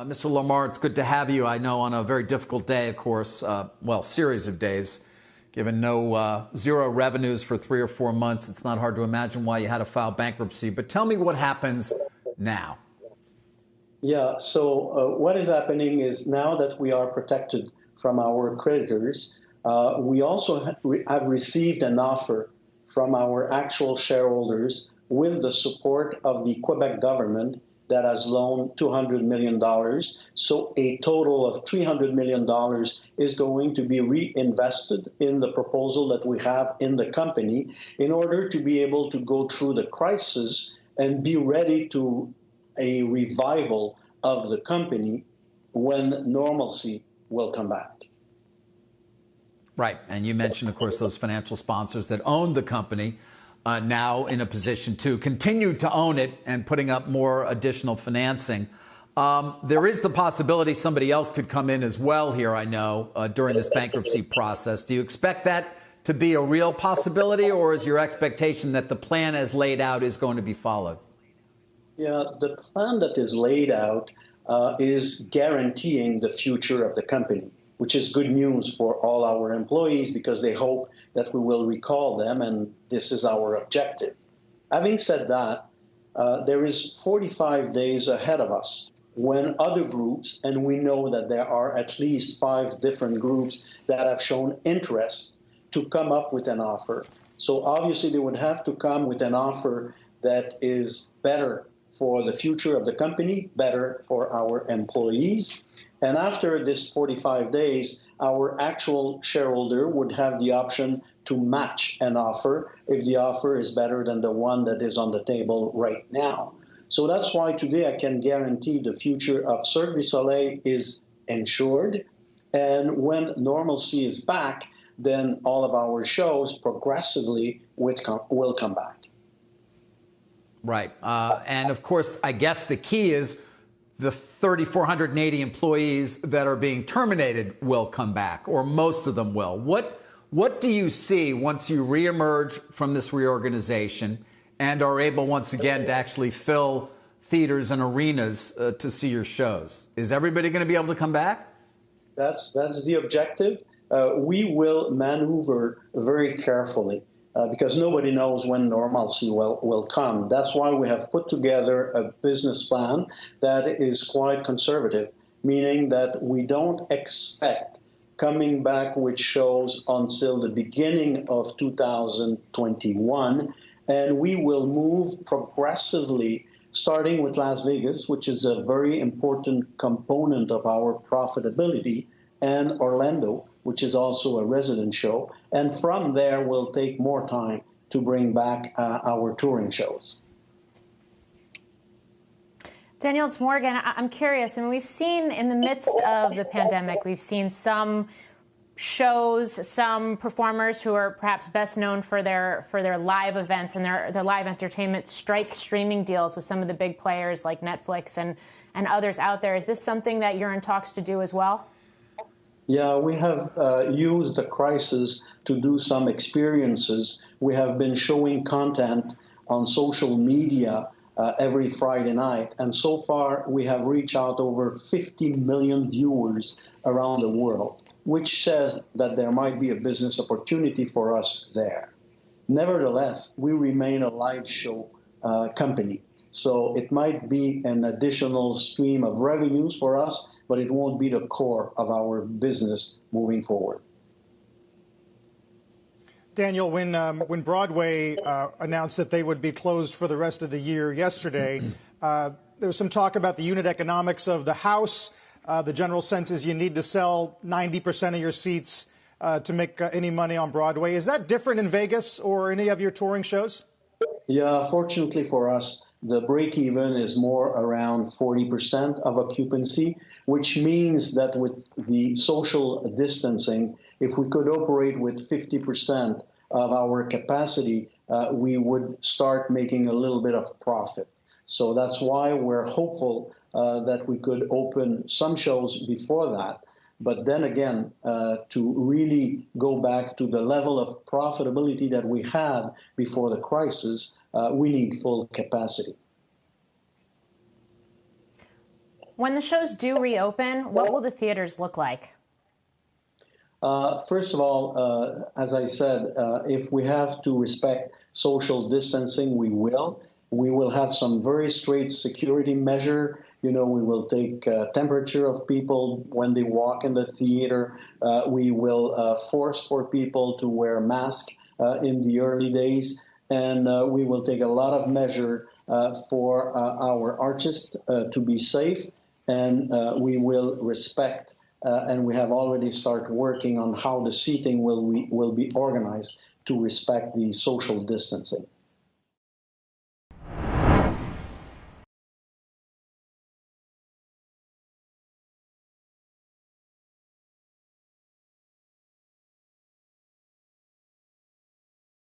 Mr. Lamarre, it's good to have you. I know on a very difficult day, of course, series of days, given no zero revenues for 3 or 4 months. It's not hard to imagine why you had to file bankruptcy. But tell me what happens now. Yeah, so what is happening is now that we are protected from our creditors, we also have received an offer from our actual shareholders with the support of the Quebec government that has loaned $200 million. So a total of $300 million is going to be reinvested in the proposal that we have in the company in order to be able to go through the crisis and be ready to a revival of the company when normalcy will come back. Right. And you mentioned, of course, those financial sponsors that own the company now in a position to continue to own it and putting up more additional financing. There is the possibility somebody else could come in as well here, I know, during this bankruptcy process. Do you expect that to be a real possibility, or is your expectation that the plan as laid out is going to be followed? Yeah, the plan that is laid out is guaranteeing the future of the company, which is good news for all our employees because they hope that we will recall them, and this is our objective. Having said that, there is 45 days ahead of us when other groups, and we know that there are at least 5 different groups that have shown interest to come up with an offer. So obviously they would have to come with an offer that is better for the future of the company, better for our employees. And after this 45 days, our actual shareholder would have the option to match an offer if the offer is better than the one that is on the table right now. So that's why today I can guarantee the future of Cirque du Soleil is ensured. And when normalcy is back, then all of our shows progressively will come back. Right. And of course, I guess the key is the 3,480 employees that are being terminated will come back, or most of them will. What do you see once you reemerge from this reorganization and are able once again to actually fill theaters and arenas to see your shows? Is everybody going to be able to come back? That's the objective. We will maneuver very carefully. Because nobody knows when normalcy will come. That's why we have put together a business plan that is quite conservative, meaning that we don't expect coming back with shows until the beginning of 2021, and we will move progressively, starting with Las Vegas, which is a very important component of our profitability, and Orlando, which is also a resident show. And from there, we'll take more time to bring back our touring shows. Daniel, it's Morgan. I'm curious. I mean, we've seen in the midst of the pandemic, we've seen some shows, some performers who are perhaps best known for their live events and their live entertainment strike streaming deals with some of the big players like Netflix and others out there. Is this something that you're in talks to do as well? Yeah, we have used the crisis to do some experiences. We have been showing content on social media every Friday night. And so far, we have reached out over 50 million viewers around the world, which says that there might be a business opportunity for us there. Nevertheless, we remain a live show company. So it might be an additional stream of revenues for us, but it won't be the core of our business moving forward. Daniel, when Broadway announced that they would be closed for the rest of the year yesterday, there was some talk about the unit economics of the house. The general sense is you need to sell 90% of your seats to make any money on Broadway. Is that different in Vegas or any of your touring shows? Yeah, fortunately for us, the break-even is more around 40% of occupancy, which means that with the social distancing, if we could operate with 50% of our capacity, we would start making a little bit of profit. So that's why we're hopeful that we could open some shows before that. But then again, to really go back to the level of profitability that we had before the crisis, we need full capacity. When the shows do reopen, what will the theaters look like? First of all, as I said, if we have to respect social distancing, we will. We will have some very strict security measure. We will take temperature of people when they walk in the theater. We will force for people to wear masks in the early days. And we will take a lot of measure for our artists to be safe. And we will respect, and we have already started working on how the seating will be organized to respect the social distancing.